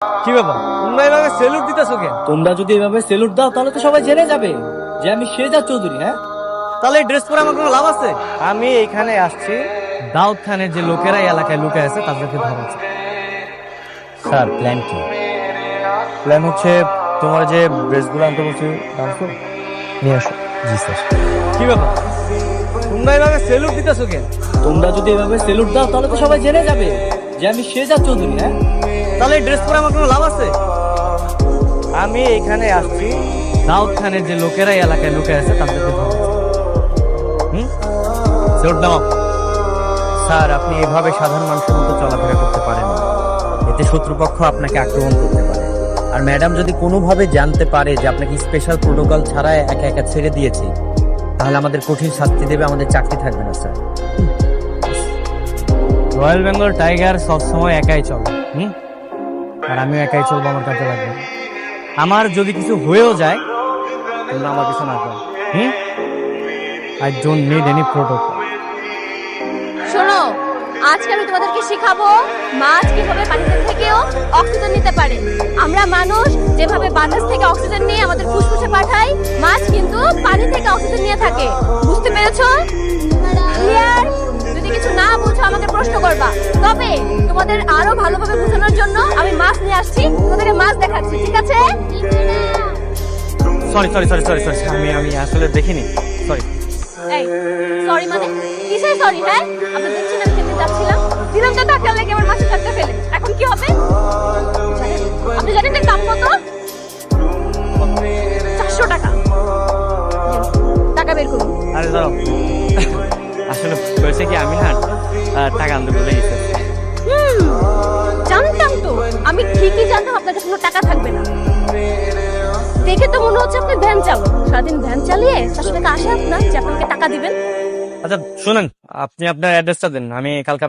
কি ব্যাপার, তোমরা এভাবে সেলুট দিতেছো কেন? তোমরা যদি এভাবে সেলুট দাও তাহলে তো সবাই জেনে যাবে যে আমি শেজাদ চৌধুরী। হ্যাঁ, তাহলে এই ড্রেস পরে আমার কোনো লাভ আছে? আমি এইখানে আসছি দাউদ খানের যে লোকেরা এই এলাকায় লুকে আছে তাদেরকে ধরাচ্ছে। স্যার প্ল্যান কি? প্ল্যান হচ্ছে তোমার যে ড্রেসগুলো আনতে বলছি নিয়ে আসো। জি স্যার। কি ব্যাপার, তোমরা এভাবে সেলুট দিতেছো কেন? তোমরা যদি এভাবে সেলুট দাও তাহলে তো সবাই জেনে যাবে যে আমি শেজাদ চৌধুরী। হ্যাঁ, তাহলে এই ড্রেস পরে আমার কোনো লাভ আছে? আমি এইখানে আসছি দাউদ খানের যে লোকেরা এই এলাকায় লুকে আছে তাদেরকে ধরাচ্ছে। সেলুট নাও। স্যার, আপনি এভাবে সাধারণ মানুষের মতো চলাফেরা করতে পারেন না। এতে শত্রুপক্ষ আপনাকে আক্রমণ করতে পারে। আর ম্যাডাম যদি কোনোভাবে জানতে পারে যে আপনাকে স্পেশাল প্রোটোকল ছাড়া একা একা ছেড়ে দিয়েছি, তাহলে আমাদের কঠিন শাস্তি দেবে, আমাদের চাকরি থাকবে না স্যার। রয়্যাল বেঙ্গল টাইগার সবসময় একাই চলে, আর আমিও একাই চলবো, আমার কাছে লাগবে। আমার যদি কিছু হয়েও যায় তোমরা আমার কিছু না করো। I don't need any protocol. শোনো, আজকে আমি তোমাদেরকে শেখাবো মাছ কিভাবে পানিতে থেকেও অক্সিজেন নিতে পারে। আমরা মানুষ যেভাবে বাতাস থেকে অক্সিজেন নিয়ে আমাদের ফুসফুসে পাঠাই, মাছ কিন্তু পানি থেকে অক্সিজেন নিয়ে থাকে। বুঝতে পেরেছো? ক্লিয়ার? যদি কিছু না বুঝো আমাকে প্রশ্ন করবা। তবে তোমাদের আরো ভালোভাবে বোঝানোর জন্য আমি মাছ নিয়ে আসছি, তোমাদেরকে মাছ দেখাচ্ছি, ঠিক আছে? Sorry sorry sorry sorry sorry, আমি আসলে দেখিনি, সরি। এই সরি মানে কিসের সরি? হ্যাঁ, আপনি দেখছেন আমি কেমনে যাচ্ছিলাম, দিলাম তো টাকা লেগে আমার মাছের টাকা ফেলে। এখন কি হবে আপনি জানেন এর দাম কত? 400 টাকা। টাকা বের করুন। আরে দাঁড়াও, আসলে হয়েছে কি, আমি না টাকা আনতে ভুলে গেছি। জানতাম তো, আমি ঠিকই জানতাম আপনার কাছে কোনো টাকা থাকবে না। দেখে তো মনে হচ্ছে আপনি ভ্যান চালক, সারাদিন ভ্যান চালিয়ে 400 টাকা আসে আপনার যে আপনাকে টাকা দিবেন। আচ্ছা শুনেন, আপনি আপনার অ্যাড্রেসটা দেন, আমি কালকে